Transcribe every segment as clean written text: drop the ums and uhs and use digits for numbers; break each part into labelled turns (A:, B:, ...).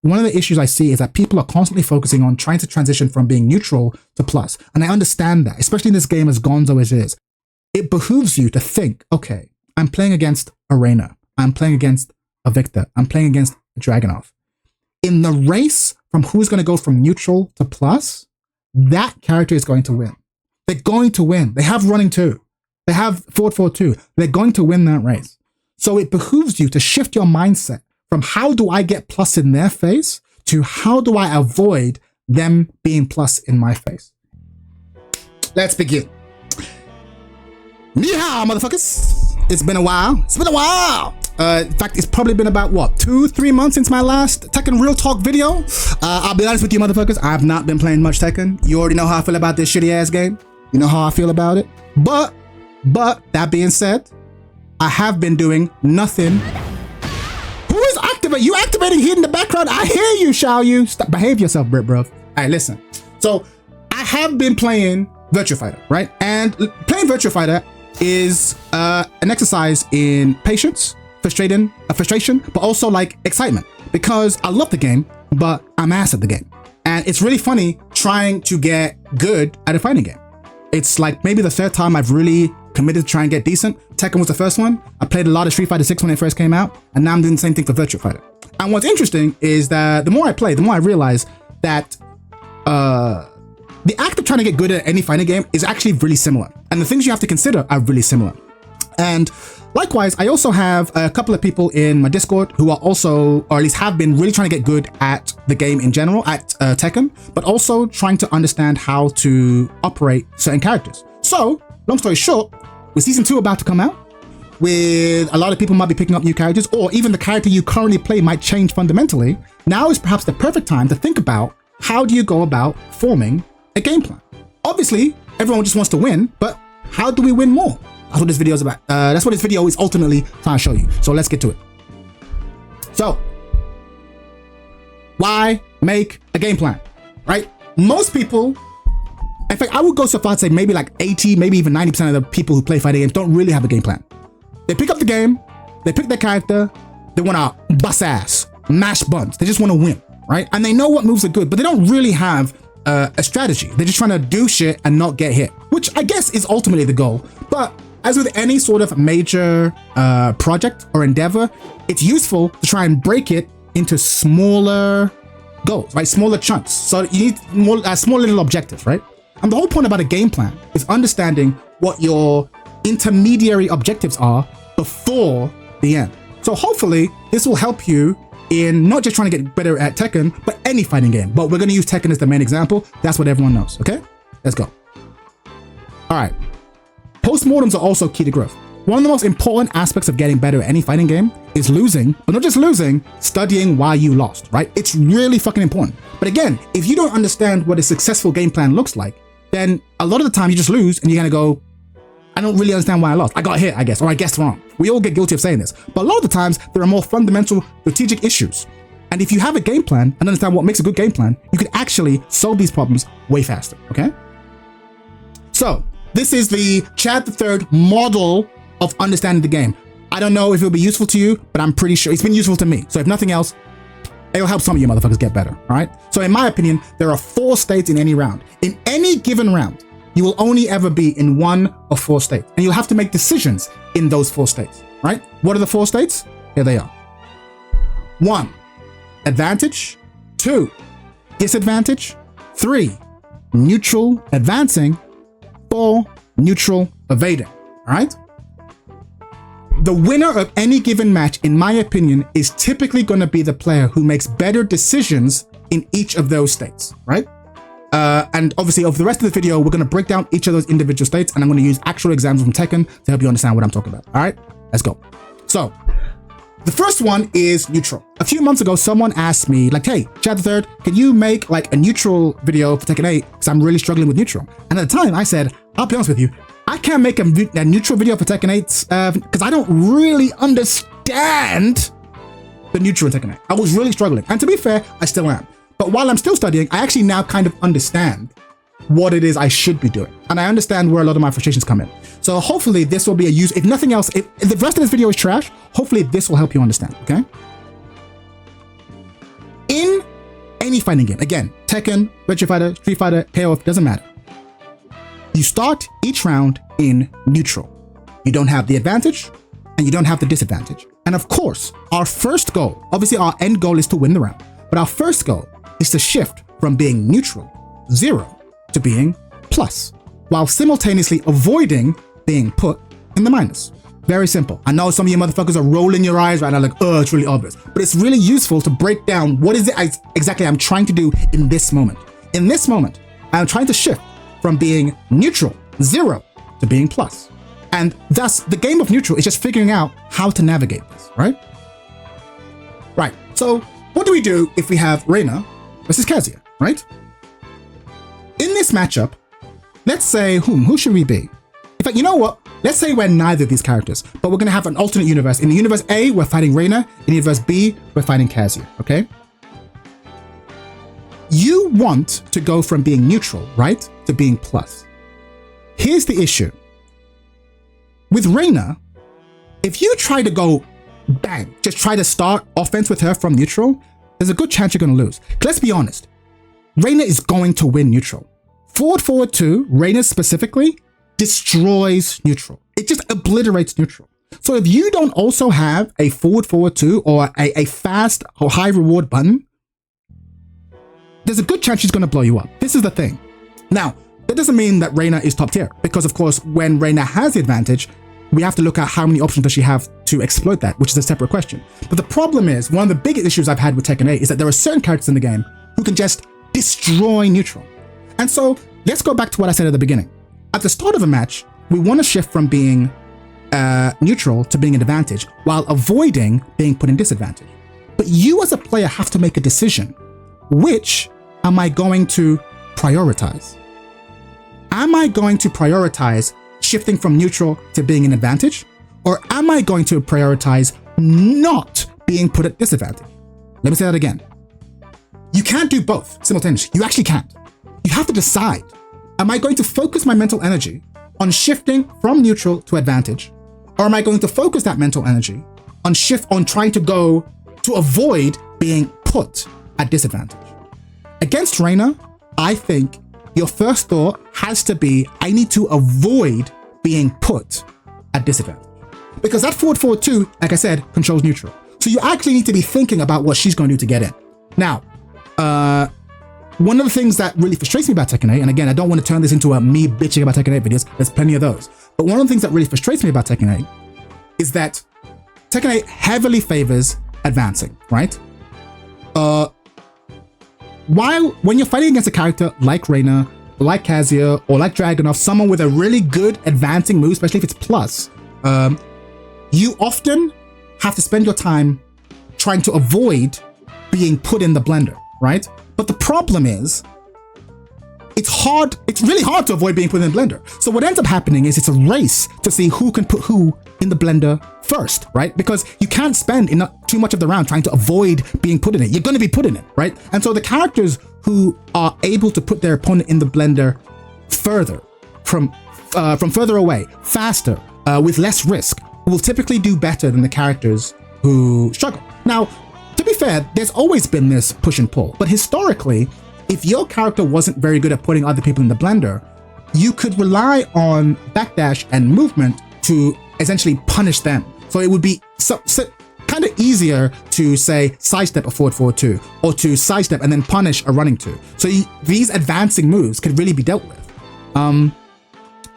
A: one of the issues I see is that people are constantly focusing on trying to transition from being neutral to plus. And I understand that, especially in this game as gonzo as it is. It behooves you to think, okay, I'm playing against a Reina. I'm playing against a Victor. I'm playing against a Dragunov. In the race from who's going to go from neutral to plus, that character is going to win. They're going to win. They have running 2. They have forward 4-2. They're going to win that race. So it behooves you to shift your mindset from how do I get plus in their face to how do I avoid them being plus in my face. Let's begin. Ni hao, motherfuckers. It's been a while. It's been a while. In fact, it's probably been about, what, 2-3 months since my last Tekken Real Talk video. I'll be honest with you, motherfuckers. I have not been playing much Tekken. You already know how I feel about this shitty ass game. You know how I feel about it. But that being said, I have been doing nothing. Who is activating? You activating here in the background? I hear you, Shao Yu. Stop, behave yourself, Brit, bro. All right, listen. So I have been playing Virtua Fighter, right? And playing Virtua Fighter is an exercise in patience, frustration, but also like excitement, because I love the game, but I'm ass at the game. And it's really funny trying to get good at a fighting game. It's like maybe the third time I've really committed to try and get decent. Tekken was the first one. I played a lot of Street Fighter 6 when it first came out, and now I'm doing the same thing for Virtua Fighter. And what's interesting is that the more I play, the more I realize that the act of trying to get good at any fighting game is actually really similar. And the things you have to consider are really similar. And likewise, I also have a couple of people in my Discord who are also, or at least have been, really trying to get good at the game in general, at Tekken, but also trying to understand how to operate certain characters. So, long story short, with Season 2 about to come out, with a lot of people might be picking up new characters, or even the character you currently play might change fundamentally, now is perhaps the perfect time to think about how do you go about forming a game plan. Obviously, everyone just wants to win, but how do we win more? That's what this video is about. That's what this video is ultimately trying to show you. So let's get to it. So, why make a game plan, right? Most people, in fact, I would go so far to say maybe like 80, maybe even 90% of the people who play fighting games don't really have a game plan. They pick up the game, they pick their character, they want to bust ass, mash buns. They just want to win, right? And they know what moves are good, but they don't really have a strategy. They're just trying to do shit and not get hit, which I guess is ultimately the goal. But as with any sort of major project or endeavor, it's useful to try and break it into smaller goals, right? Smaller chunks. So you need more, small little objectives, right? And the whole point about a game plan is understanding what your intermediary objectives are before the end. So hopefully this will help you in not just trying to get better at Tekken, but any fighting game. But we're going to use Tekken as the main example. That's what everyone knows, okay? Let's go. All right. Postmortems are also key to growth. One of the most important aspects of getting better at any fighting game is losing, but not just losing, studying why you lost, right? It's really fucking important. But again, if you don't understand what a successful game plan looks like, then a lot of the time you just lose and you're gonna go, I don't really understand why I lost. I got hit, I guess, or I guessed wrong. We all get guilty of saying this. But a lot of the times, there are more fundamental strategic issues. And if you have a game plan and understand what makes a good game plan, you can actually solve these problems way faster, okay? So, this is the Chad III model of understanding the game. I don't know if it'll be useful to you, but I'm pretty sure it's been useful to me. So if nothing else, it'll help some of you motherfuckers get better, all right? So in my opinion, there are 4 states in any round. In any given round, you will only ever be in 1 of 4 states, and you'll have to make decisions in those 4 states, right? What are the 4 states? Here they are. 1, advantage. 2, disadvantage. 3, neutral advancing. 4, neutral evading, all right? The winner of any given match, in my opinion, is typically going to be the player who makes better decisions in each of those states, right? And obviously, over the rest of the video, we're going to break down each of those individual states, and I'm going to use actual examples from Tekken to help you understand what I'm talking about, all right? Let's go. So, the first one is neutral. A few months ago, someone asked me, like, hey, Chad III, can you make like a neutral video for Tekken 8? Because I'm really struggling with neutral. And at the time, I said, I'll be honest with you, I can't make a neutral video for Tekken 8 because I don't really understand the neutral in Tekken 8. I was really struggling. And to be fair, I still am. But while I'm still studying, I actually now kind of understand what it is I should be doing. And I understand where a lot of my frustrations come in. So hopefully this will be a use. If nothing else, if the rest of this video is trash, hopefully this will help you understand, okay? In any fighting game. Again, Tekken, Virtua Fighter, Street Fighter, KOF, doesn't matter. You start each round in neutral. You don't have the advantage and you don't have the disadvantage. And of course, our first goal, obviously our end goal is to win the round, but our first goal is to shift from being neutral, 0, to being plus, while simultaneously avoiding being put in the minus. Very simple. I know some of you motherfuckers are rolling your eyes right now like, oh, it's really obvious, but it's really useful to break down what is it exactly I'm trying to do in this moment. In this moment, I'm trying to shift from being neutral, 0, to being plus. And thus, the game of neutral is just figuring out how to navigate this, right? Right, so what do we do if we have Reina versus Kazuya, right? In this matchup, let's say, who should we be? In fact, you know what? Let's say we're neither of these characters, but we're gonna have an alternate universe. In the universe A, we're fighting Reina. In universe B, we're fighting Kazuya, okay? You want to go from being neutral, right, to being plus. Here's the issue. With Reina, if you try to go bang, just try to start offense with her from neutral, there's a good chance you're gonna lose. Let's be honest, Reina is going to win neutral. Forward 2, Reina specifically, destroys neutral. It just obliterates neutral. So if you don't also have a forward 2 or a fast or high reward button, there's a good chance she's going to blow you up. This is the thing. Now, that doesn't mean that Reina is top tier, because of course, when Reina has the advantage, we have to look at how many options does she have to exploit that, which is a separate question. But the problem is, one of the biggest issues I've had with Tekken 8 is that there are certain characters in the game who can just destroy neutral. And so let's go back to what I said at the beginning. At the start of a match, we want to shift from being neutral to being an advantage while avoiding being put in disadvantage. But you as a player have to make a decision. Which am I going to prioritize? Am I going to prioritize shifting from neutral to being an advantage? Or am I going to prioritize not being put at disadvantage? Let me say that again. You can't do both simultaneously. You actually can't. You have to decide. Am I going to focus my mental energy on shifting from neutral to advantage? Or am I going to focus that mental energy on trying to go to avoid being put at disadvantage? Against Reina, I think your first thought has to be, I need to avoid being put at disadvantage. Because that forward 2, like I said, controls neutral. So you actually need to be thinking about what she's going to do to get in. Now, one of the things that really frustrates me about Tekken 8, and again, I don't want to turn this into a me bitching about Tekken 8 videos, there's plenty of those. But one of the things that really frustrates me about Tekken 8 is that Tekken 8 heavily favors advancing, right? When you're fighting against a character like Reina, or like Kazuya, or like Dragunov, someone with a really good advancing move, especially if it's plus, you often have to spend your time trying to avoid being put in the blender, right? But the problem is, it's really hard to avoid being put in the blender. So what ends up happening is it's a race to see who can put who in the blender first, right? Because you can't spend too much of the round trying to avoid being put in it. You're going to be put in it, right? And so the characters who are able to put their opponent in the blender further, from further away, faster, with less risk, will typically do better than the characters who struggle. Now, to be fair, there's always been this push and pull, but historically, if your character wasn't very good at putting other people in the blender, you could rely on backdash and movement to essentially punish them. So it would be kind of easier to say sidestep a forward 2, or to sidestep and then punish a running 2. So these advancing moves could really be dealt with.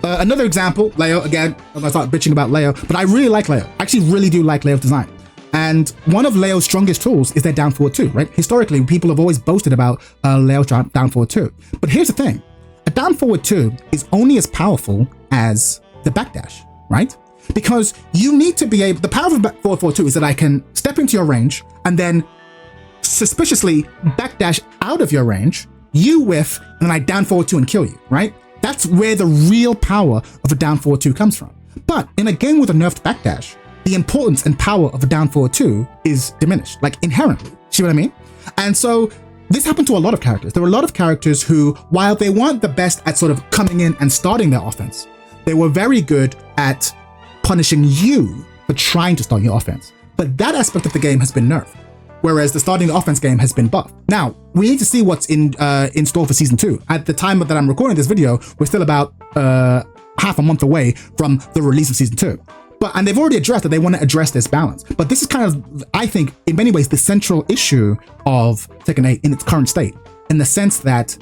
A: Another example, Leo, again, I'm gonna start bitching about Leo, but I really like Leo. I actually really do like Leo's design. And one of Leo's strongest tools is their down forward 2, right? Historically, people have always boasted about Leo's down forward 2. But here's the thing, a down forward 2 is only as powerful as the backdash, right? Because you need to be able, the power of forward 2 is that I can step into your range and then suspiciously backdash out of your range, you whiff, and then I down forward 2 and kill you, right? That's where the real power of a down forward 2 comes from. But in a game with a nerfed backdash, the importance and power of a down forward 2 is diminished, like inherently. See what I mean? And so this happened to a lot of characters. There were a lot of characters who, while they weren't the best at sort of coming in and starting their offense, they were very good at punishing you for trying to start your offense. But that aspect of the game has been nerfed. whereas the starting offense game has been buffed. Now, we need to see what's in store for Season 2. At the time that I'm recording this video, we're still about half a month away from the release of Season 2. And they've already addressed that they want to address this balance. But this is kind of, I think, in many ways, the central issue of Tekken 8 in its current state, in the sense that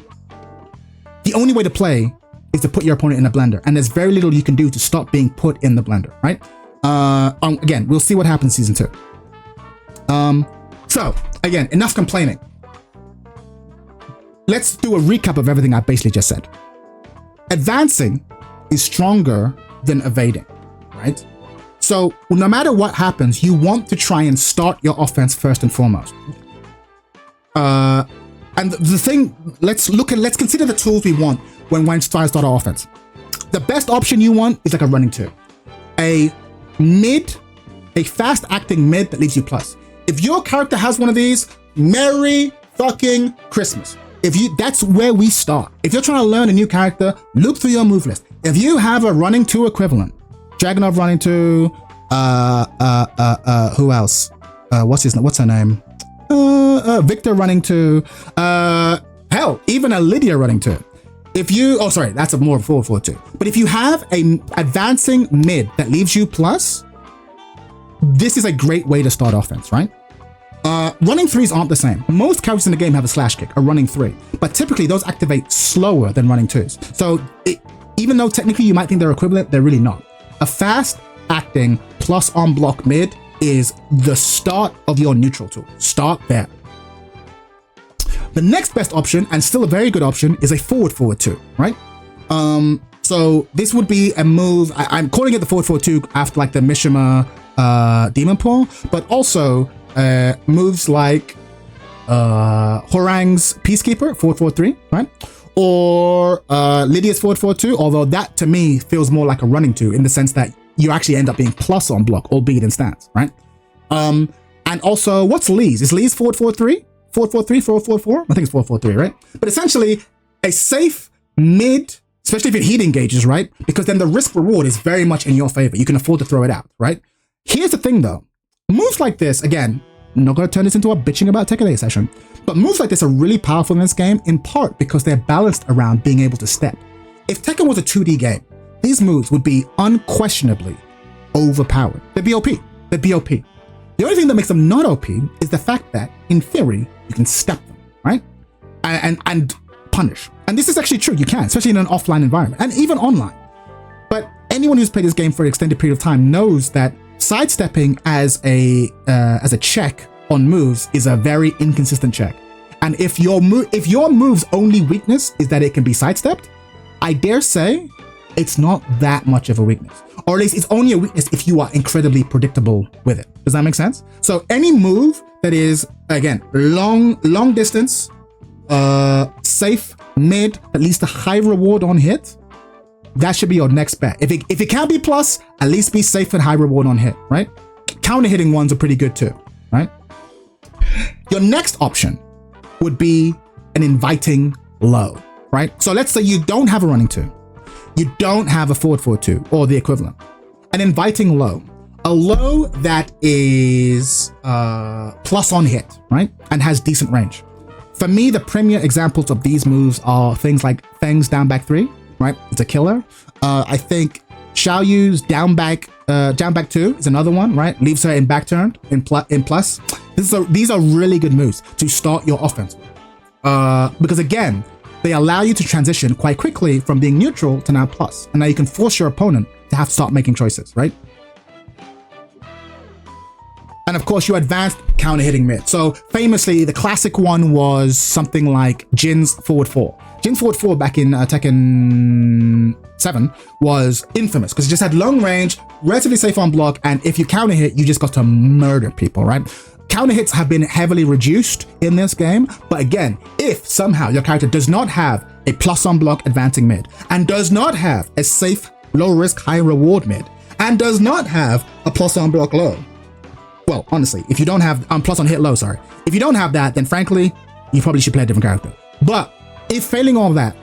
A: the only way to play is to put your opponent in a blender, and there's very little you can do to stop being put in the blender, right? Again, we'll see what happens in Season 2. So, again, enough complaining. Let's do a recap of everything I basically just said. Advancing is stronger than evading, right? So no matter what happens, you want to try and start your offense first and foremost. And the thing, let's consider the tools we want when trying to start our offense. The best option you want is like a running 2. A fast acting mid that leaves you plus. If your character has one of these, Merry fucking Christmas. That's where we start. If you're trying to learn a new character, look through your move list. If you have a running 2 equivalent, Dragunov running 2, who else? What's her name? Victor running 2, hell, even a Lydia running 2. That's a more 4-4-2. But if you have a advancing mid that leaves you plus, this is a great way to start offense, right? Running 3s aren't the same. Most characters in the game have a slash kick, a running 3, but typically those activate slower than running 2s. So even though technically you might think they're equivalent, they're really not. A fast acting plus on block mid is the start of your neutral tool. Start there. The next best option, and still a very good option, is a forward 2, right? So this would be a move, I'm calling it the forward 2 after like the Mishima Demon Paw, but also moves like Horang's Peacekeeper, 4-4-3, right? Or Lydia's 4-4-2, although that to me feels more like a running 2 in the sense that you actually end up being plus on block, albeit in stance, right? And also, what's Lee's? Is Lee's 4-4-3? 4-4-3, 4-4-4? I think it's 4-4-3, right? But essentially, a safe mid, especially if it heat engages, right? Because then the risk reward is very much in your favor. You can afford to throw it out, right? Here's the thing though. Moves like this, again, I'm not going to turn this into a bitching about Tekken 8 session, but moves like this are really powerful in this game, in part because they're balanced around being able to step. If Tekken was a 2D game, these moves would be unquestionably overpowered. They'd be OP. They'd be OP. The only thing that makes them not OP is the fact that, in theory, you can step them, right? And punish. And this is actually true, you can, especially in an offline environment, and even online. But anyone who's played this game for an extended period of time knows that sidestepping as a check on moves is a very inconsistent check. And if your move's only weakness is that it can be sidestepped, I dare say it's not that much of a weakness. Or at least it's only a weakness if you are incredibly predictable with it. Does that make sense? So any move that is, again, long distance, safe, mid, that leads to high reward on hit, that should be your next bet. If it can't be plus, at least be safe and high reward on hit, right? Counter hitting ones are pretty good too, right? Your next option would be an inviting low, right? So let's say you don't have a running 2. You don't have a forward 4-2 or the equivalent. An inviting low. A low that is plus on hit, right? And has decent range. For me, the premier examples of these moves are things like Feng's down back 3, right? It's a killer. I think Xiao Yu's down back 2 is another one, right? Leaves her in back turned in plus. These are really good moves to start your offense with. Because again, they allow you to transition quite quickly from being neutral to now plus. And now you can force your opponent to have to start making choices, right? And of course, you advanced counter hitting mid. So famously, the classic one was something like Jin's forward 4. Jin's forward 4 back in Tekken 7 was infamous because it just had long range, relatively safe on block, and if you counter hit, you just got to murder people, right? Counter hits have been heavily reduced in this game, but again, if somehow your character does not have a plus on block advancing mid, and does not have a safe, low risk, high reward mid, and does not have a plus on block low, well, honestly, if you don't have plus on hit low, sorry, if you don't have that, then frankly, you probably should play a different character. But if failing all that,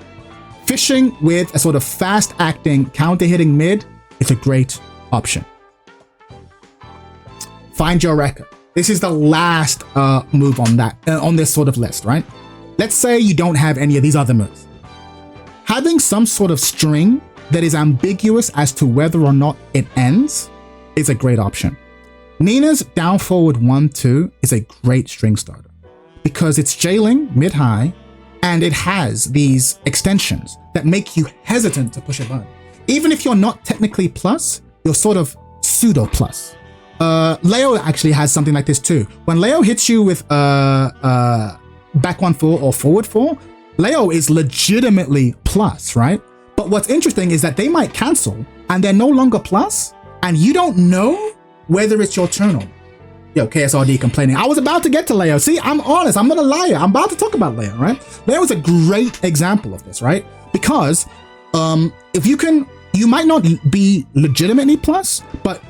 A: fishing with a sort of fast acting counter hitting mid is a great option. Find your record. This is the last move on that on this sort of list, right? Let's say you don't have any of these other moves. Having some sort of string that is ambiguous as to whether or not it ends is a great option. Nina's down forward 1-2 is a great string starter because it's jailing mid-high and it has these extensions that make you hesitant to push a button. Even if you're not technically plus, you're sort of pseudo plus. Leo actually has something like this too. When Leo hits you with back 1-4 or forward 4, Leo is legitimately plus, right? But what's interesting is that they might cancel and they're no longer plus, and you don't know whether it's your turn or not. Yo, KSRD complaining. I was about to get to Leo. See, I'm honest. I'm not a liar. I'm about to talk about Leo, right? Leo is a great example of this, right? Because if you might not be legitimately plus, but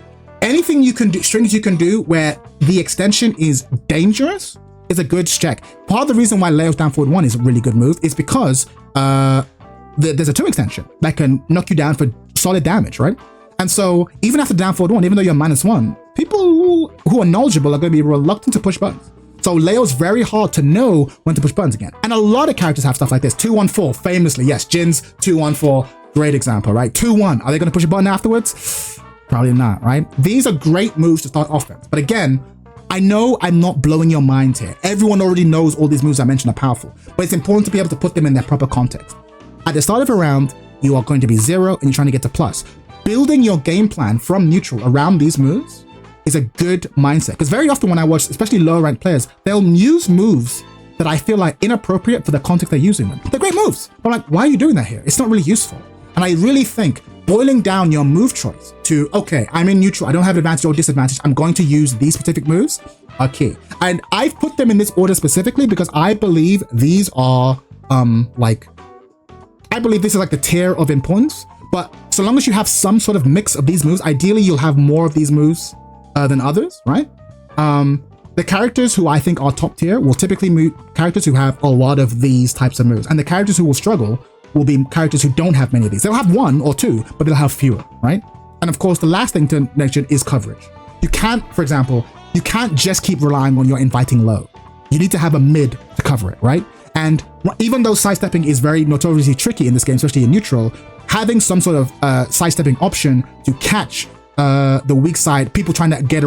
A: anything you can do, strings you can do where the extension is dangerous is a good check. Part of the reason why Leo's down forward 1 is a really good move is because there's a 2 extension that can knock you down for solid damage, right? And so even after down forward 1, even though you're -1, people who are knowledgeable are going to be reluctant to push buttons. So Leo's very hard to know when to push buttons again. And a lot of characters have stuff like this. 2-1-4, famously, yes, Jin's 2-1-4, great example, right? 2-1, are they going to push a button afterwards? Probably not, right? These are great moves to start offense. But again, I know I'm not blowing your mind here. Everyone already knows all these moves I mentioned are powerful, but it's important to be able to put them in their proper context. At the start of a round, you are going to be 0 and you're trying to get to plus. Building your game plan from neutral around these moves is a good mindset. Because very often when I watch, especially lower ranked players, they'll use moves that I feel like inappropriate for the context they're using them. They're great moves. But I'm like, why are you doing that here? It's not really useful. And I really think boiling down your move choice to, okay, I'm in neutral, I don't have advantage or disadvantage, I'm going to use these specific moves are key. And I've put them in this order specifically because I believe these are I believe this is like the tier of importance. But so long as you have some sort of mix of these moves, ideally you'll have more of these moves than others, right? The characters who I think are top tier will typically move characters who have a lot of these types of moves. And the characters who will struggle will be characters who don't have many of these. They'll have 1 or 2, but they'll have fewer, right? And of course, the last thing to mention is coverage. You can't, for example, you can't just keep relying on your inviting low. You need to have a mid to cover it, right? And even though sidestepping is very notoriously tricky in this game, especially in neutral, having some sort of sidestepping option to catch the weak side, people trying to get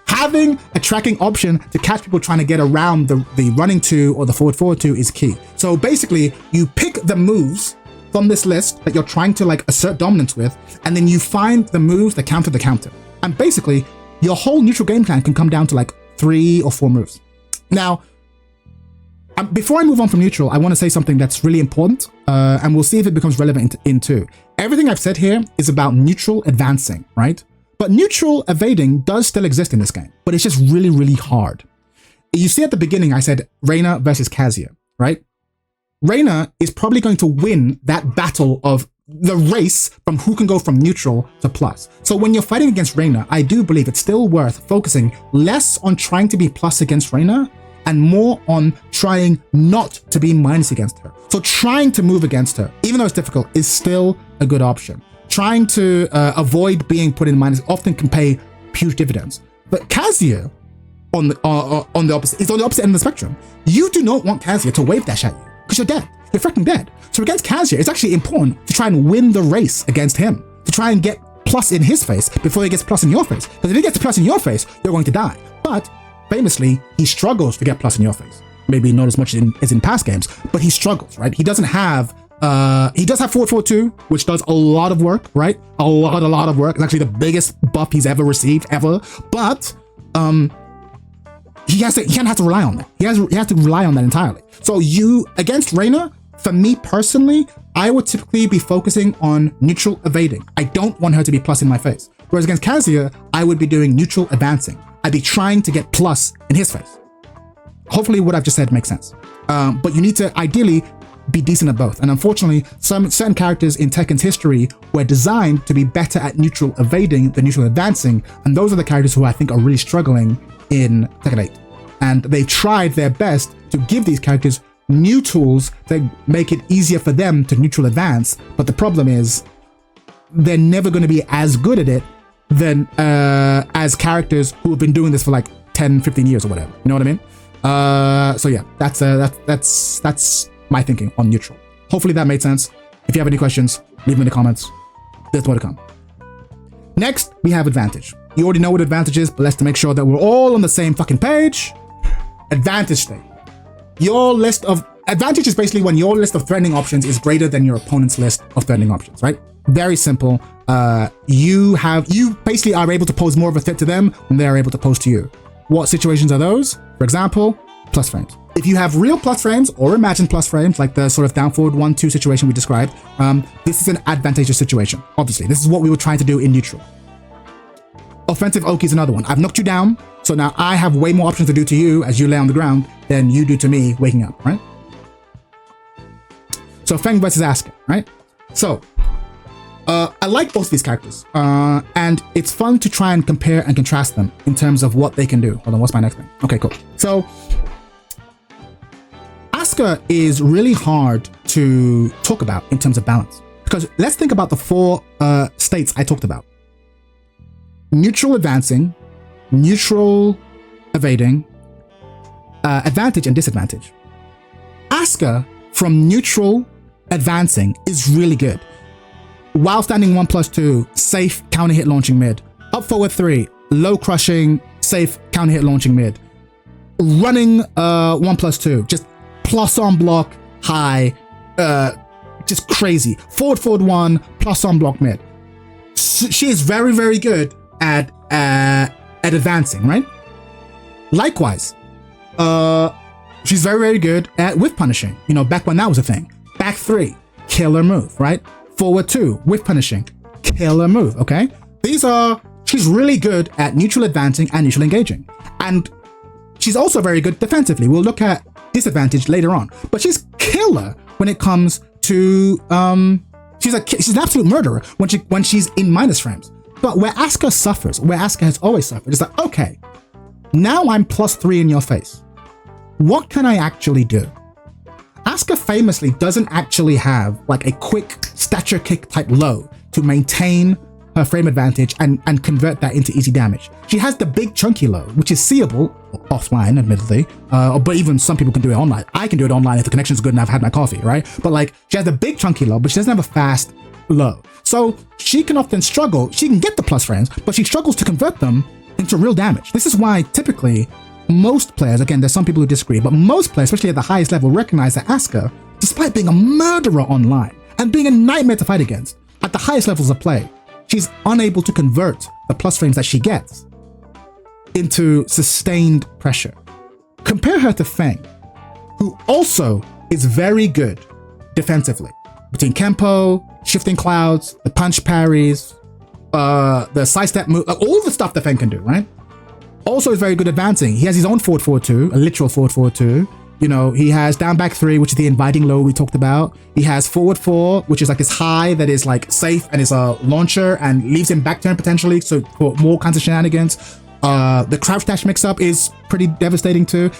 A: having a tracking option to catch people trying to get around the running 2 or the forward 2 is key. So basically, you pick the moves from this list that you're trying to like assert dominance with, and then you find the moves that counter the counter. And basically, your whole neutral game plan can come down to like 3 or 4 moves. Now, before I move on from neutral, I want to say something that's really important, and we'll see if it becomes relevant in 2. Everything I've said here is about neutral advancing, right? But neutral evading does still exist in this game, but it's just really, really hard. You see at the beginning, I said Reina versus Kazuya, right? Reina is probably going to win that battle of the race from who can go from neutral to plus. So when you're fighting against Reina, I do believe it's still worth focusing less on trying to be plus against Reina and more on trying not to be minus against her. So trying to move against her, even though it's difficult, is still a good option. Trying to avoid being put in minus often can pay huge dividends. But Kazuya, on the opposite, is on the opposite end of the spectrum. You do not want Kazuya to wave dash at you because you're dead. You're freaking dead. So against Kazuya, it's actually important to try and win the race against him, to try and get plus in his face before he gets plus in your face. Because if he gets plus in your face, you're going to die. But famously, he struggles to get plus in your face. Maybe not as much as in past games, but he struggles, right? He doesn't have, he does have forward 2, which does a lot of work, right? A lot of work. It's actually the biggest buff he's ever received, ever. But he can't have to rely on that. He has to rely on that entirely. So against Reina, for me personally, I would typically be focusing on neutral evading. I don't want her to be plus in my face. Whereas against Kazuya, I would be doing neutral advancing. I'd be trying to get plus in his face. Hopefully what I've just said makes sense. But you need to ideally be decent at both. And unfortunately, certain characters in Tekken's history were designed to be better at neutral evading than neutral advancing. And those are the characters who I think are really struggling in Tekken 8. And they've tried their best to give these characters new tools that make it easier for them to neutral advance. But the problem is they're never going to be as good at it than as characters who have been doing this for like 10, 15 years or whatever. You know what I mean? So yeah, that's my thinking on neutral. Hopefully that made sense. If you have any questions, leave them in the comments. There's more to come. Next, we have advantage. You already know what advantage is, but let's make sure that we're all on the same fucking page. Advantage state. Your list of advantage is basically when your list of threatening options is greater than your opponent's list of threatening options, right? Very simple. You basically are able to pose more of a threat to them than they're able to pose to you. What situations are those? For example, plus frames. If you have real plus frames or imagined plus frames, like the sort of down forward 1-2 situation we described, this is an advantageous situation. Obviously, this is what we were trying to do in neutral. Offensive Oki is another one. I've knocked you down, so now I have way more options to do to you as you lay on the ground than you do to me waking up, right? So Feng versus Asuka, right? So I like both these characters, and it's fun to try and compare and contrast them in terms of what they can do. Hold on, what's my next thing? Okay, cool. So Asuka is really hard to talk about in terms of balance, because let's think about the 4 states I talked about. Neutral advancing, neutral evading, advantage and disadvantage. Asuka from neutral advancing is really good. While standing 1+2, safe counter hit launching mid. Up forward 3, low crushing, safe counter hit launching mid. Running 1+2, just plus on block high, just crazy. Forward 1, plus on block mid. She is very, very good at advancing, right? Likewise, she's very, very good at whiff punishing. You know, back when that was a thing. Back 3, killer move, right? Forward 2, whiff punishing, killer move, okay? She's really good at neutral advancing and neutral engaging. And she's also very good defensively. We'll look at disadvantage later on. But she's killer when it comes to, she's an absolute murderer when she's in minus frames. But where Asuka suffers, where Asuka has always suffered, is like, okay, now I'm +3 in your face. What can I actually do? Asuka famously doesn't actually have like a quick stature kick type low to maintain her frame advantage and convert that into easy damage. She has the big chunky low, which is seeable offline, admittedly, but even some people can do it online. I can do it online if the connection's good and I've had my coffee, right? But like, she has the big chunky low, but she doesn't have a fast low. So she can often struggle. She can get the plus frames, but she struggles to convert them into real damage. This is why typically most players, again, there's some people who disagree, but most players, especially at the highest level, recognize that Asuka, despite being a murderer online and being a nightmare to fight against, at the highest levels of play, she's unable to convert the plus frames that she gets into sustained pressure. Compare her to Feng, who also is very good defensively. Between Kempo, shifting clouds, the punch parries, the sidestep move, all the stuff that Feng can do, right? Also is very good advancing. He has his own forward 2, a literal forward 2. You know, he has down back 3, which is the inviting low we talked about. He has forward 4, which is like this high that is like safe and is a launcher and leaves him back turn potentially, so for more kinds of shenanigans. The crouch dash mix up is pretty devastating too.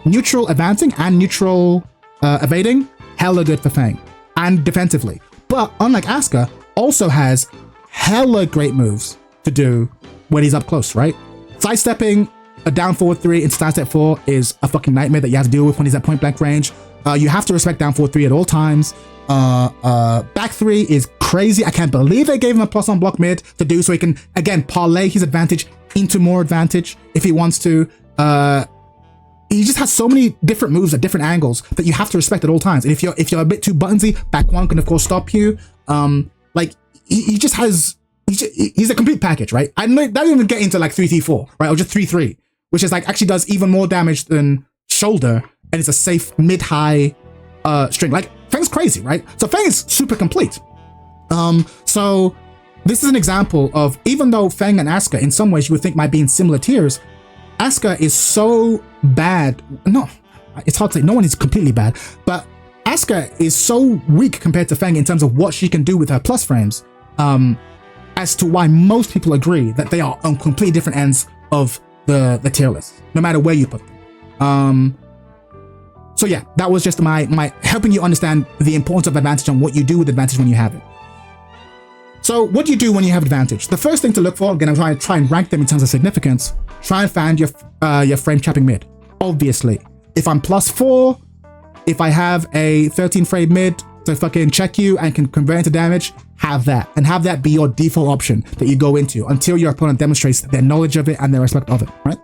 A: Neutral advancing and neutral evading, hella good for Feng. And defensively. But unlike Asuka, also has hella great moves to do when he's up close, right? Sidestepping a down forward 3 into sidestep 4 is a fucking nightmare that you have to deal with when he's at point blank range. You have to respect down forward 3 at all times. Back 3 is crazy. I can't believe they gave him a plus on block mid to do so he can, again, parlay his advantage into more advantage if he wants to. He just has so many different moves at different angles that you have to respect at all times. And if you're a bit too buttonsy, back 1 can of course stop you. Like he just has, he's a complete package, right? I don't even get into like 3-4, right? Or just 3-3, which is like actually does even more damage than shoulder, and it's a safe mid-high string. Like Feng's crazy, right? So Feng is super complete. So this is an example of, even though Feng and Asuka in some ways you would think might be in similar tiers, Asuka is so bad. No, it's hard to say. No one is completely bad, but Asuka is so weak compared to Feng in terms of what she can do with her plus frames, as to why most people agree that they are on completely different ends of the tier list, no matter where you put them. So yeah, that was just my helping you understand the importance of advantage and what you do with advantage when you have it. So what do you do when you have advantage? The first thing to look for, again, I'm trying to try and rank them in terms of significance. Try and find your frame trapping mid. Obviously, if I'm +4, if I have a 13 frame mid to fucking check you and can convert into damage, have that. And have that be your default option that you go into until your opponent demonstrates their knowledge of it and their respect of it, right?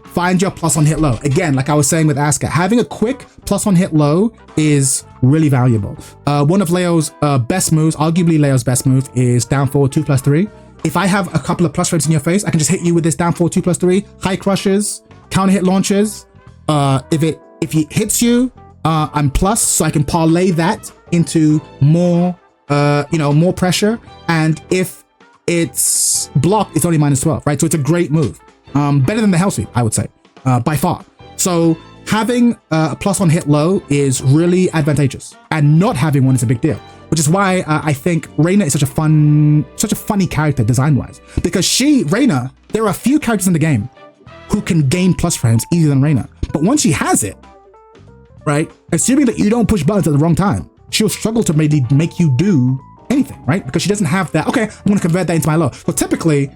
A: Find your +1 hit low. Again, like I was saying with Asuka, having a quick +1 hit low is really valuable. One of Leo's best moves, arguably Leo's best move, is down forward 2+3. If I have a couple of plus frames in your face, I can just hit you with this down forward 2+3, high crushes, counter hit launches. If he hits you, I'm plus, so I can parlay that into more, more pressure. And if it's blocked, it's only -12, right? So it's a great move. Better than the hell sweep, I would say, by far. So having a +1 hit low is really advantageous, and not having one is a big deal. Which is why I think Reina is such a funny character design-wise. Because Reina, there are a few characters in the game who can gain plus frames easier than Reina. But once she has it, right, assuming that you don't push buttons at the wrong time, she'll struggle to maybe make you do anything, right? Because she doesn't have that, okay, I'm gonna convert that into my low. So typically,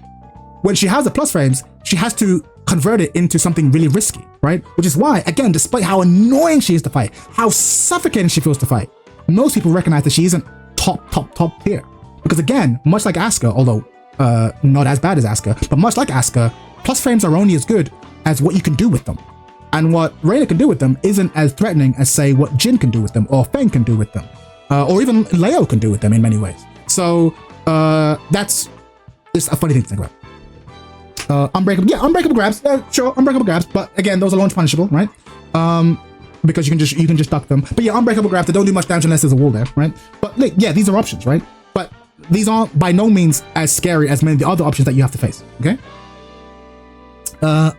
A: when she has the plus frames, she has to convert it into something really risky, right? Which is why, again, despite how annoying she is to fight, how suffocating she feels to fight, most people recognize that she isn't top tier. Because again, much like Asuka, although not as bad as Asuka, but much like Asuka, plus frames are only as good as what you can do with them. And what Reina can do with them isn't as threatening as, say, what Jin can do with them, or Feng can do with them, or even Leo can do with them in many ways. So that's just a funny thing to think about. Unbreakable grabs, sure, unbreakable grabs, but again, those are launch punishable, right? Because you can just duck them. But yeah, unbreakable grabs, they don't do much damage unless there's a wall there, right? But like, yeah, these are options, right? But these aren't by no means as scary as many of the other options that you have to face, okay?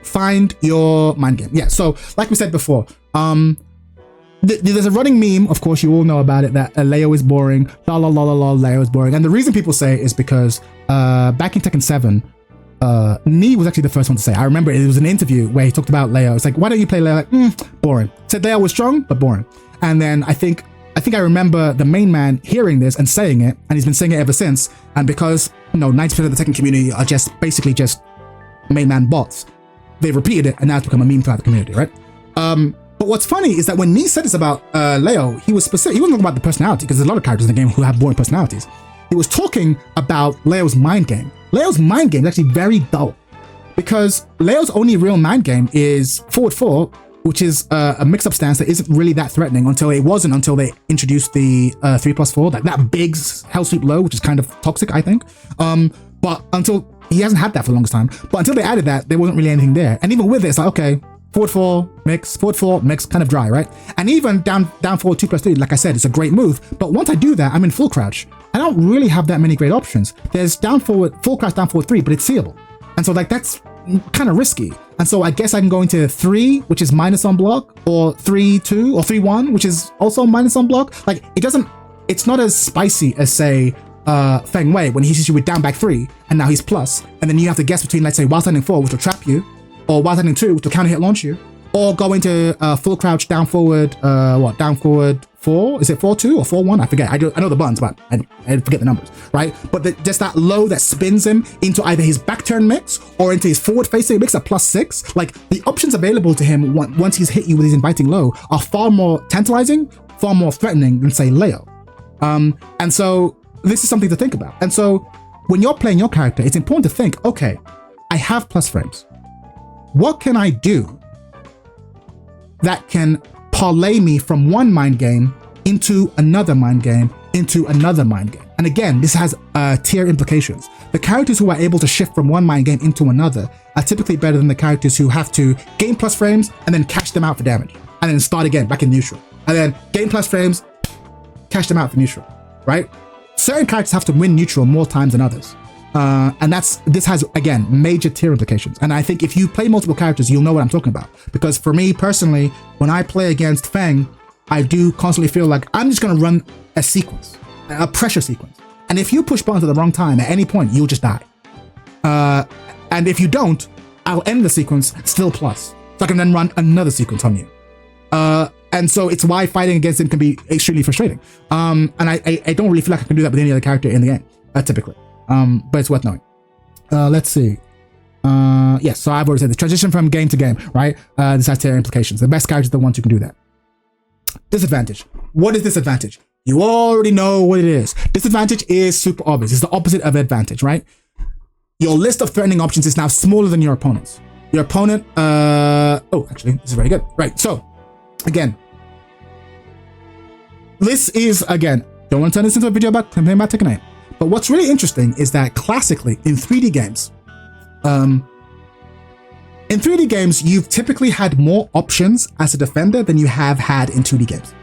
A: Find your mind game. Yeah, so like we said before, there's a running meme, of course, you all know about it, that Leo is boring, Leo is boring. And the reason people say it is because back in Tekken 7, Nee was actually the first one to say. I remember it was an interview where he talked about Leo. It's like, why don't you play Leo? Like, boring. Said Leo was strong, but boring. And then I think I remember the main man hearing this and saying it, and he's been saying it ever since. And because 90% of the Tekken community are basically just main man bots, they repeated it, and now it's become a meme throughout the community, right? But what's funny is that when Nee said this about Leo, he was specific. He wasn't talking about the personality, because there's a lot of characters in the game who have boring personalities. He was talking about Leo's mind game. Leo's mind game is actually very dull, because Leo's only real mind game is forward 4, which is a mix-up stance that isn't really that threatening until they introduced the 3+4, that big hell sweep low, which is kind of toxic, I think. But until he hasn't had that for the longest time. But until they added that, there wasn't really anything there. And even with it, it's like, okay, forward 4 mix, kind of dry, right? And even down forward 2+3, like I said, it's a great move. But once I do that, I'm in full crouch. I don't really have that many great options. There's full crouch down forward 3, but it's seeable. And so like that's kind of risky. And so I guess I can go into 3, which is minus on block, or 3-2, or 3-1, which is also minus on block. Like it's not as spicy as, say, Feng Wei, when he hits you with down back 3, and now he's plus, and then you have to guess between, let's say, wild standing 4, which will trap you, or wild standing 2, which will counter hit launch you, or go into full crouch down forward, down forward 4? Is it 4-2 or 4-1? I forget. I know the buttons, but I forget the numbers, right? But just that low that spins him into either his back turn mix or into his forward facing mix at +6. Like, the options available to him once he's hit you with his inviting low are far more tantalizing, far more threatening than, say, Leo. And so this is something to think about. And so when you're playing your character, it's important to think, okay, I have plus frames. What can I do that can parlay me from one mind game into another mind game, into another mind game? And again, this has tier implications. The characters who are able to shift from one mind game into another are typically better than the characters who have to gain plus frames and then cash them out for damage, and then start again back in neutral, and then gain plus frames, cash them out for neutral, right? Certain characters have to win neutral more times than others. And this has, again, major tier implications. And I think if you play multiple characters, you'll know what I'm talking about. Because for me personally, when I play against Feng, I do constantly feel like I'm just going to run a sequence, a pressure sequence. And if you push buttons at the wrong time at any point, you'll just die. And if you don't, I'll end the sequence still plus. So I can then run another sequence on you. And so it's why fighting against him can be extremely frustrating. And I don't really feel like I can do that with any other character in the game, typically. But it's worth knowing. Let's see. Yes, so I've already said the transition from game to game, right? This has their implications. The best characters are the ones who can do that. Disadvantage. What is disadvantage? You already know what it is. Disadvantage is super obvious. It's the opposite of advantage, right? Your list of threatening options is now smaller than your opponent's. Your opponent, oh, actually, this is very good. Right, so, again, this is, again, don't want to turn this into a video about complaining about Tekken 8. But what's really interesting is that classically, in 3D games, you've typically had more options as a defender than you have had in 2D games.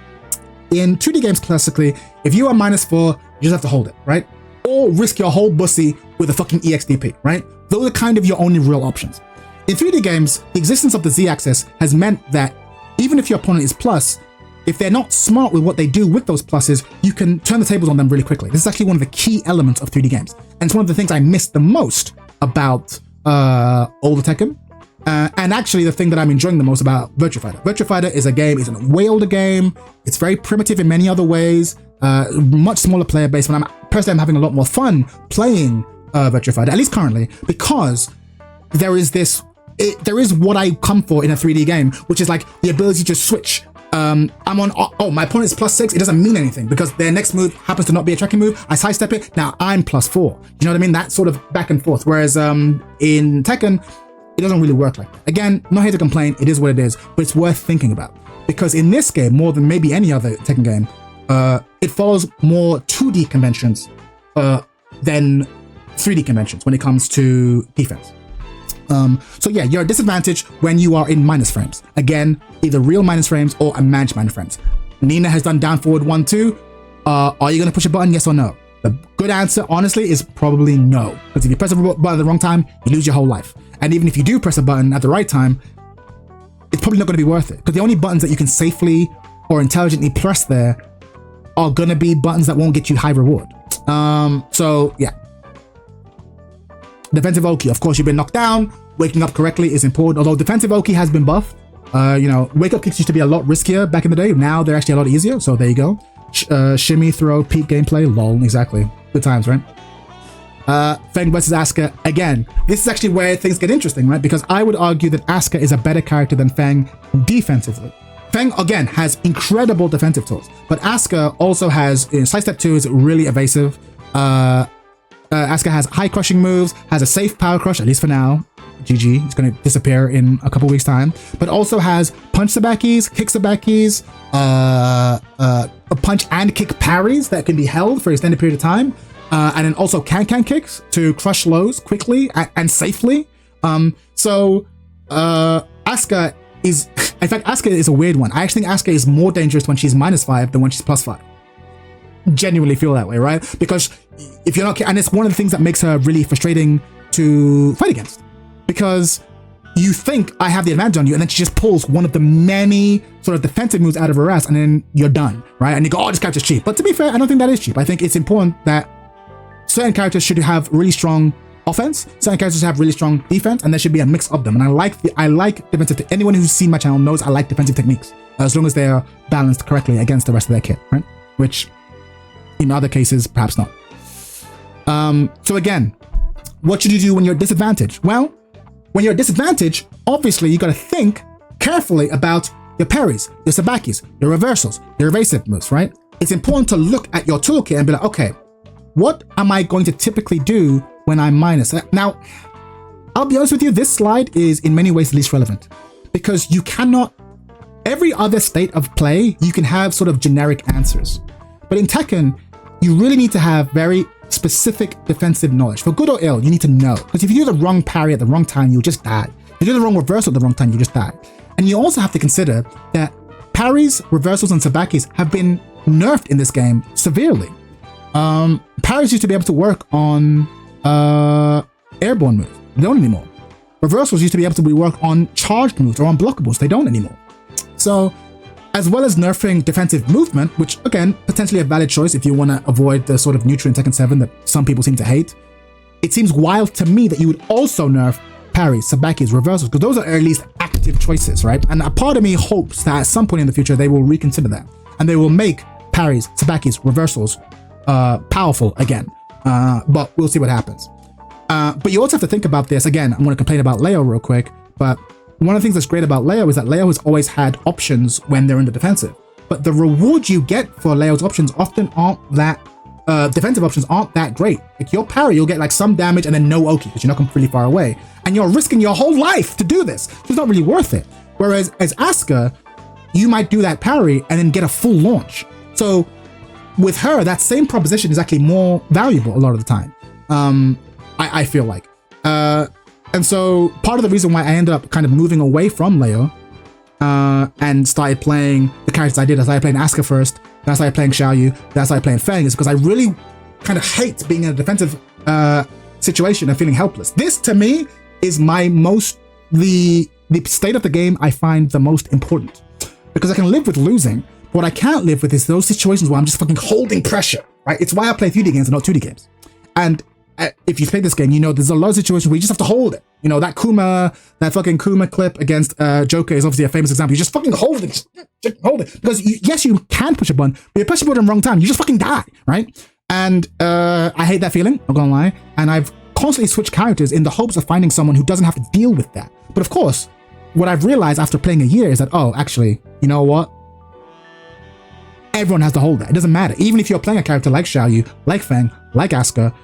A: In 2D games, classically, if you are -4, you just have to hold it, right? Or risk your whole bussy with a fucking EXDP, right? Those are kind of your only real options. In 3D games, the existence of the Z-axis has meant that even if your opponent is plus, if they're not smart with what they do with those pluses, you can turn the tables on them really quickly. This is actually one of the key elements of 3D games. And it's one of the things I miss the most about older Tekken. And actually the thing that I'm enjoying the most about Virtua Fighter. Virtua Fighter is a game, it's a way older game. It's very primitive in many other ways. Much smaller player base. But personally, I'm having a lot more fun playing Virtua Fighter, at least currently, because there is what I come for in a 3D game, which is like the ability to switch. I'm on, oh, my opponent's +6, it doesn't mean anything because their next move happens to not be a tracking move. I sidestep it, now I'm +4. You know what I mean? That sort of back and forth. Whereas in Tekken, it doesn't really work like that. Again, not here to complain, it is what it is, but it's worth thinking about. Because in this game, more than maybe any other Tekken game, it follows more 2D conventions than 3D conventions when it comes to defense. So yeah, you're at disadvantage when you are in minus frames. Again, either real minus frames or a managed minus frames. Nina has done down forward 1-2. Are you going to push a button? Yes or no? The good answer, honestly, is probably no. Because if you press a button at the wrong time, you lose your whole life. And even if you do press a button at the right time, it's probably not going to be worth it. Because the only buttons that you can safely or intelligently press there are going to be buttons that won't get you high reward. So yeah. Defensive Oki, of course, you've been knocked down. Waking up correctly is important. Although defensive Oki has been buffed. You know, wake up kicks used to be a lot riskier back in the day. Now they're actually a lot easier. So there you go. Shimmy, throw, peak gameplay. Lol, exactly. Good times, right? Feng versus Asuka. Again, this is actually where things get interesting, right? Because I would argue that Asuka is a better character than Feng defensively. Feng, again, has incredible defensive tools. But Asuka also has, side step 2 is really evasive. Asuka has high crushing moves, has a safe power crush, at least for now. GG, it's going to disappear in a couple weeks time. But also has punch sabakis, kick sabakis, a punch and kick parries that can be held for an extended period of time. And then also can kicks to crush lows quickly and safely. So Asuka is, in fact, Asuka is a weird one. I actually think Asuka is more dangerous when she's -5 than when she's +5. Genuinely feel that way, right? Because if you're not, and it's one of the things that makes her really frustrating to fight against, because you think I have the advantage on you, and then she just pulls one of the many sort of defensive moves out of her ass, and then you're done, right? And you go, oh, this character's cheap. But to be fair, I don't think that is cheap. I think it's important that certain characters should have really strong offense, certain characters have really strong defense, and there should be a mix of them. And I like defensive. Anyone who's seen my channel knows I like defensive techniques, as long as they are balanced correctly against the rest of their kit, right? Which in other cases, perhaps not. So again, what should you do when you're at disadvantage? Well, when you're at disadvantage, obviously you got to think carefully about your parries, your sabakis, your reversals, your evasive moves, right? It's important to look at your toolkit and be like, okay, what am I going to typically do when I'm minus? Now, I'll be honest with you, this slide is in many ways the least relevant, because you cannot, every other state of play, you can have sort of generic answers. But in Tekken, you really need to have very specific defensive knowledge. For good or ill, you need to know. Because if you do the wrong parry at the wrong time, you'll just die. If you do the wrong reversal at the wrong time, you just die. And you also have to consider that parries, reversals, and sabakis have been nerfed in this game severely. Parries used to be able to work on airborne moves. They don't anymore. Reversals used to be able to work on charged moves or on blockables. They don't anymore. So, as well as nerfing defensive movement, which again, potentially a valid choice if you want to avoid the sort of neutral in Tekken 7 that some people seem to hate, it seems wild to me that you would also nerf parries, sabakis, reversals, because those are at least active choices, right? And a part of me hopes that at some point in the future, they will reconsider that. And they will make parries, sabakis, reversals powerful again. But we'll see what happens. But you also have to think about this. Again, I'm going to complain about Leo real quick. But one of the things that's great about Leo is that Leo has always had options when they're in the defensive. But the reward you get for Leo's options often aren't that, defensive options aren't that great. Like your parry, you'll get like some damage and then no Oki because you're not completely far away. And you're risking your whole life to do this. So it's not really worth it. Whereas as Asuka, you might do that parry and then get a full launch. So with her, that same proposition is actually more valuable a lot of the time. I feel like. And so part of the reason why I ended up kind of moving away from Leo and started playing the characters I did. I started playing Asuka first, then I started playing Xiaoyu, then I started playing Feng, is because I really kind of hate being in a defensive situation and feeling helpless. This to me is the state of the game I find the most important, because I can live with losing. What I can't live with is those situations where I'm just fucking holding pressure, right? It's why I play 3D games and not 2D games. And if you play this game, you know there's a lot of situations where you just have to hold it. You know, that fucking Kuma clip against Joker is obviously a famous example. You just fucking hold it, just hold it. Because yes, you can push a button, but you push a button wrong time, you just fucking die, right? And I hate that feeling, I'm not gonna lie. And I've constantly switched characters in the hopes of finding someone who doesn't have to deal with that. But of course, what I've realized after playing a year is that, oh, actually, you know what? Everyone has to hold that. It doesn't matter. Even if you're playing a character like Xiaoyu, like Feng, like Asuka,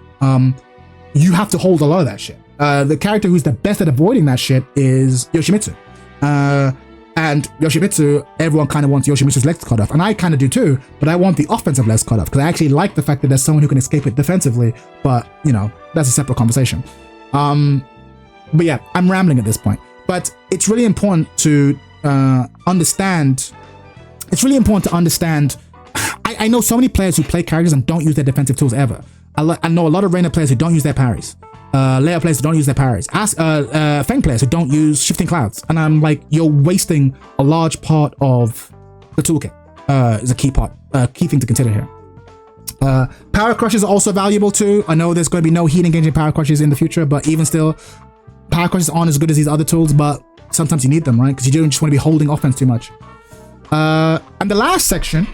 A: you have to hold a lot of that shit. The character who's the best at avoiding that shit is Yoshimitsu. And Yoshimitsu, everyone kind of wants Yoshimitsu's legs cut off. And I kind of do too, but I want the offensive legs cut off because I actually like the fact that there's someone who can escape it defensively. But, you know, that's a separate conversation. But yeah, I'm rambling at this point. But it's really important to understand. It's really important to understand. I know so many players who play characters and don't use their defensive tools ever. I know a lot of Reina players who don't use their parries. Leo players who don't use their parries. Feng players who don't use shifting clouds. And I'm like, you're wasting a large part of the toolkit. Is a key thing to consider here. Power crushes are also valuable too. I know there's going to be no heat engaging power crushes in the future, but even still, power crushes aren't as good as these other tools, but sometimes you need them, right? Because you don't just want to be holding offense too much. And the last section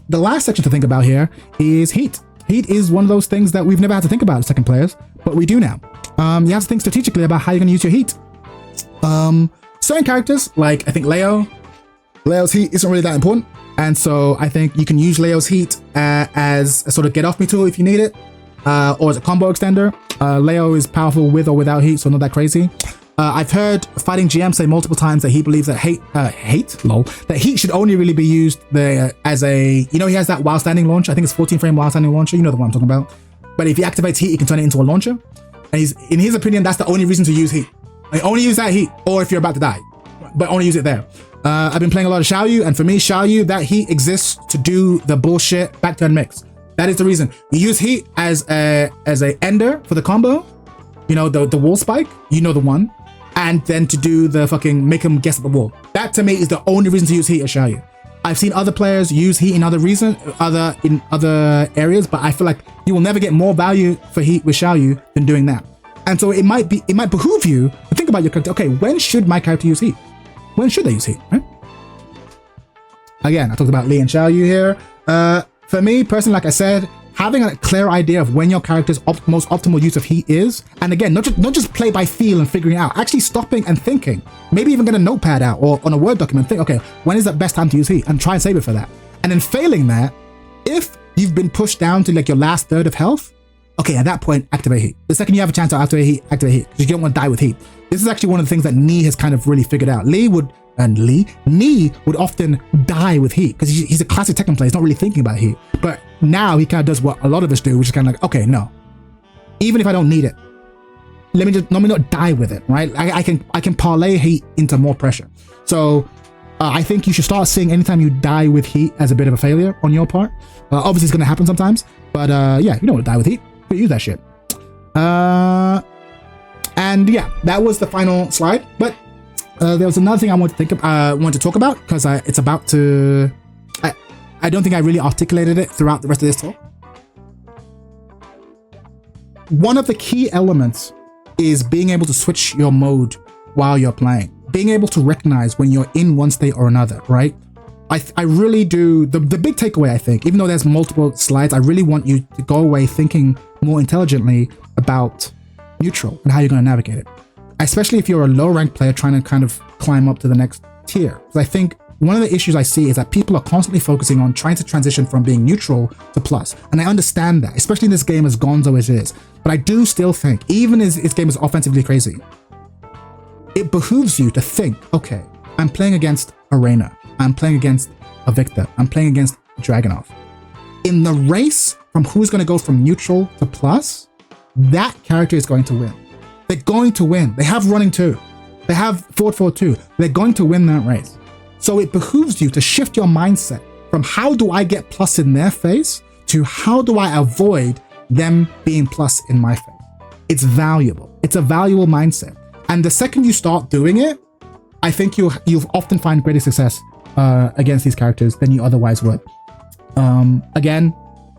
A: to think about here is heat. Heat is one of those things that we've never had to think about as second players, but we do now. You have to think strategically about how you're going to use your heat. Certain characters, like I think Leo's heat isn't really that important. And so I think you can use Leo's heat as a sort of get off me tool if you need it, or as a combo extender. Leo is powerful with or without heat, so not that crazy. I've heard Fighting GM say multiple times that he believes that that heat should only really be used as a, you know, he has that while standing launch. I think it's 14 frame while standing launcher. You know the one I'm talking about. But if he activates heat, he can turn it into a launcher. And in his opinion, that's the only reason to use heat. Like, only use that heat, or if you're about to die, but only use it there. I've been playing a lot of Xiaoyu, and for me, Xiaoyu, that heat exists to do the bullshit back turn mix. That is the reason. You use heat as a ender for the combo. You know, the wall spike, you know the one. And then to do the fucking make him guess at the wall. That to me is the only reason to use heat as Xiaoyu. I've seen other players use heat in other areas, but I feel like you will never get more value for heat with Xiaoyu than doing that. And so it might behoove you to think about your character. Okay, when should my character use heat? When should they use heat, right? Again, I talked about Lee and Xiaoyu here. For me personally, like I said, having a clear idea of when your character's most optimal use of heat is, and again, not just play by feel and figuring it out, actually stopping and thinking, maybe even get a notepad out or on a Word document, think, okay, when is the best time to use heat, and try and save it for that. And then failing that, if you've been pushed down to like your last third of health, okay, at that point, activate heat. The second you have a chance to activate heat, because you don't want to die with heat. This is actually one of the things that Nee has kind of really figured out. Nee would often die with heat because he's a classic Tekken player. He's not really thinking about heat. But now he kind of does what a lot of us do, which is kind of like, okay, no. Even if I don't need it, let me not die with it, right? I can parlay heat into more pressure. So I think you should start seeing anytime you die with heat as a bit of a failure on your part. Obviously, it's going to happen sometimes. But yeah, you don't want to die with heat. But use that shit. And yeah, that was the final slide. But there was another thing I wanted to talk about because it's about to. I don't think I really articulated it throughout the rest of this talk. One of the key elements is being able to switch your mode while you're playing. being able to recognize when you're in one state or another, right? I really do. The big takeaway, I think, even though there's multiple slides, I really want you to go away thinking more intelligently about neutral and how you're going to navigate it, especially if you're a low ranked player trying to kind of climb up to the next tier. Because I think one of the issues I see is that people are constantly focusing on trying to transition from being neutral to plus. And I understand that, especially in this game as gonzo as it is. But I do still think, even as this game is offensively crazy, it behooves you to think, okay, I'm playing against Arena. I'm playing against a Victor. I'm playing against Dragunov. In the race from who's going to go from neutral to plus, that character is going to win. They're going to win. They have running too. They have forward 4-2. They're going to win that race. So it behooves you to shift your mindset from how do I get plus in their face to how do I avoid them being plus in my face. It's valuable. It's a valuable mindset. And the second you start doing it, I think you'll often find greater success against these characters than you otherwise would. Again,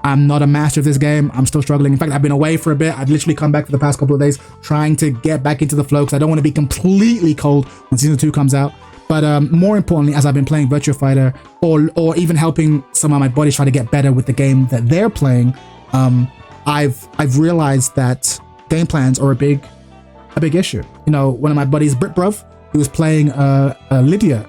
A: I'm not a master of this game. I'm still struggling. In fact, I've been away for a bit. I've literally come back for the past couple of days trying to get back into the flow because I don't want to be completely cold when Season 2 comes out. But more importantly, as I've been playing Virtua Fighter or even helping some of my buddies try to get better with the game that they're playing, I've realized that game plans are a big issue. You know, one of my buddies, Britbruv, he was playing Lydia.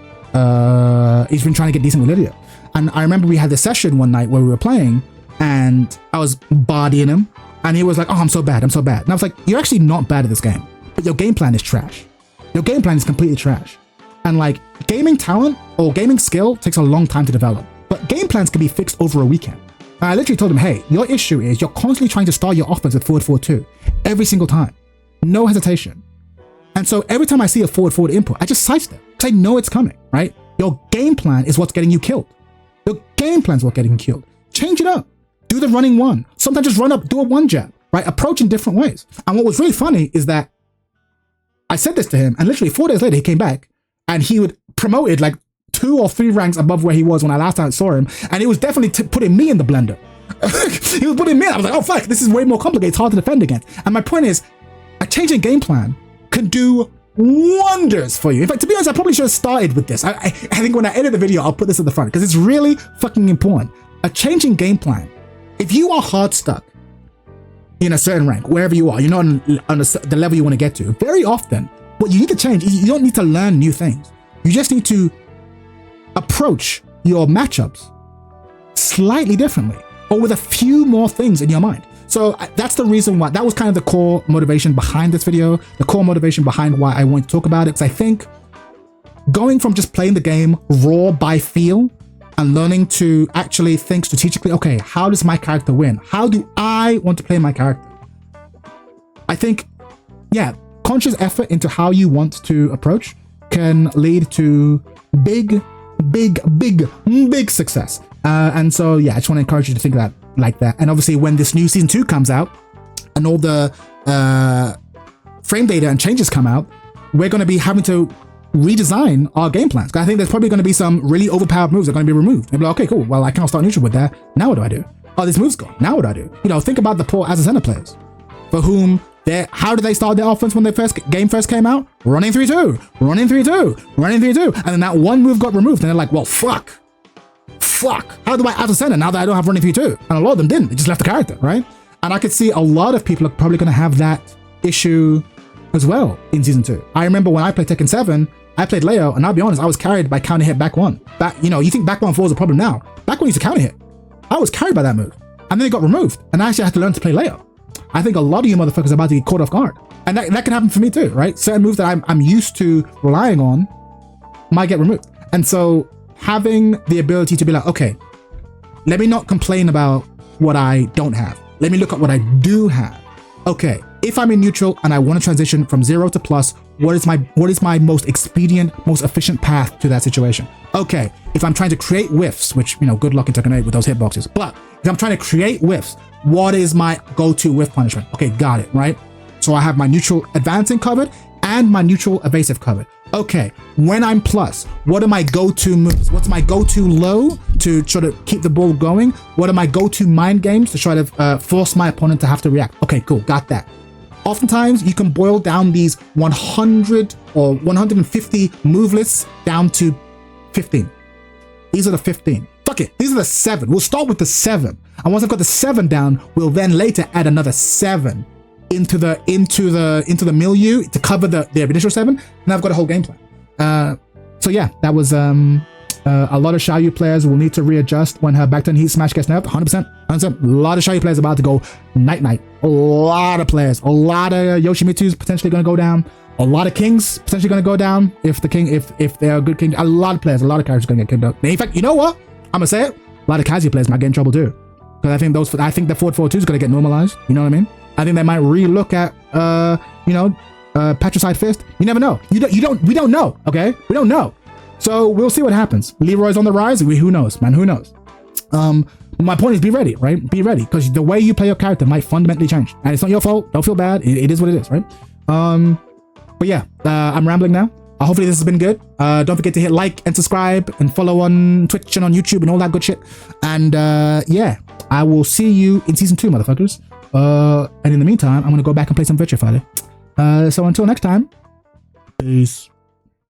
A: He's been trying to get decent with Lydia. And I remember we had this session one night where we were playing and I was bodying him and he was like, oh, I'm so bad. And I was like, you're actually not bad at this game, but your game plan is trash. Your game plan is completely trash. And like gaming talent or gaming skill takes a long time to develop, but game plans can be fixed over a weekend. And I literally told him, hey, your issue is you're constantly trying to start your offense with forward 4-2 every single time. No hesitation. And so every time I see a forward input, I just sidestep because I know it's coming, right? Your game plan is what's getting you killed. Your game plan is what's getting you killed. Change it up. Do the running one. Sometimes just run up, do a one jab, right? Approach in different ways. And what was really funny is that I said this to him and literally 4 days later, he came back and he would promoted like 2 or 3 ranks above where he was when I last time saw him. And it was definitely putting me in the blender. He was putting me in. I was like, oh, fuck, this is way more complicated. It's hard to defend against. And my point is, a changing game plan can do wonders for you. In fact, to be honest, I probably should have started with this. I think when I edit the video, I'll put this at the front because it's really fucking important. A changing game plan. If you are hard stuck in a certain rank, wherever you are, you're not on the level you want to get to, very often, what you need to change is you don't need to learn new things. You just need to approach your matchups slightly differently or with a few more things in your mind. So that's the reason why, that was kind of the core motivation behind this video, the core motivation behind why I want to talk about it. Because I think going from just playing the game raw by feel and learning to actually think strategically, okay, how does my character win? How do I want to play my character? I think, yeah, conscious effort into how you want to approach can lead to big success. And so, yeah, I just want to encourage you to think that like that. And obviously when this new Season 2 comes out and all the frame data and changes come out, we're going to be having to redesign our game plans. I think there's probably going to be some really overpowered moves that are going to be removed. They'll be like, okay, cool. Well, I can't start neutral with that. Now what do I do? Oh, this move's gone. Now what do I do? You know, think about the poor Azucena players for whom how did they start their offense when their game first came out? Running 3-2, running 3-2, running 3-2. And then that one move got removed and they're like, well, fuck. How do I Azucena now that I don't have running 3-2? And a lot of them didn't. They just left the character, right? And I could see a lot of people are probably going to have that issue as well in Season 2. I remember when I played Tekken 7, I played Leo, and I'll be honest, I was carried by counter hit back 1. You think back 1 4 is a problem now. Back 1 used to counter hit. I was carried by that move. And then it got removed. And I actually had to learn to play Leo. I think a lot of you motherfuckers are about to get caught off guard. And that can happen for me too, right? Certain moves that I'm used to relying on might get removed. And so having the ability to be like, okay, let me not complain about what I don't have. Let me look at what I do have. Okay, if I'm in neutral and I want to transition from 0 to plus, what is my most expedient, most efficient path to that situation? Okay, if I'm trying to create whiffs, which, good luck in Tekken 8 with those hitboxes, but if I'm trying to create whiffs, what is my go-to whiff punishment? Okay, got it, right? So I have my neutral advancing covered and my neutral evasive covered. Okay, when I'm plus, what are my go-to moves? What's my go-to low to try to keep the ball going? What are my go-to mind games to try to force my opponent to have to react? Okay, cool, got that. oftentimes you can boil down these 100 or 150 move lists down to 15. These are the 15. Fuck it. These are the 7. We'll start with the 7. And once I've got the 7 down, we'll then later add another 7 into the milieu to cover the initial 7. And I've got a whole game plan. So yeah, that was a lot of Xiaoyu players will need to readjust when her back-turn heat smash gets nerfed. 100%. A lot of Xiaoyu players about to go night-night. A lot of players. A lot of Yoshimizu's potentially going to go down. A lot of kings potentially going to go down if they're a good king. A lot of players, a lot of characters going to get kicked out. In fact, you know what? I'm gonna say it. A lot of Kazi players might get in trouble too, because I think the 4-4-2 is gonna get normalized. You know what I mean? I think they might re-look at Patricide Fist. You never know. We don't know. Okay, we don't know. So we'll see what happens. Leroy's on the rise. Who knows, man? Who knows? My point is, be ready, right? Be ready, because the way you play your character might fundamentally change, and it's not your fault. Don't feel bad. It is what it is, right? But yeah, I'm rambling now. Hopefully this has been good. Don't forget to hit like and subscribe and follow on Twitch and on YouTube and all that good shit. And yeah, I will see you in season 2, motherfuckers. And in the meantime, I'm gonna go back and play some Virtua Fighter. So until next time, peace.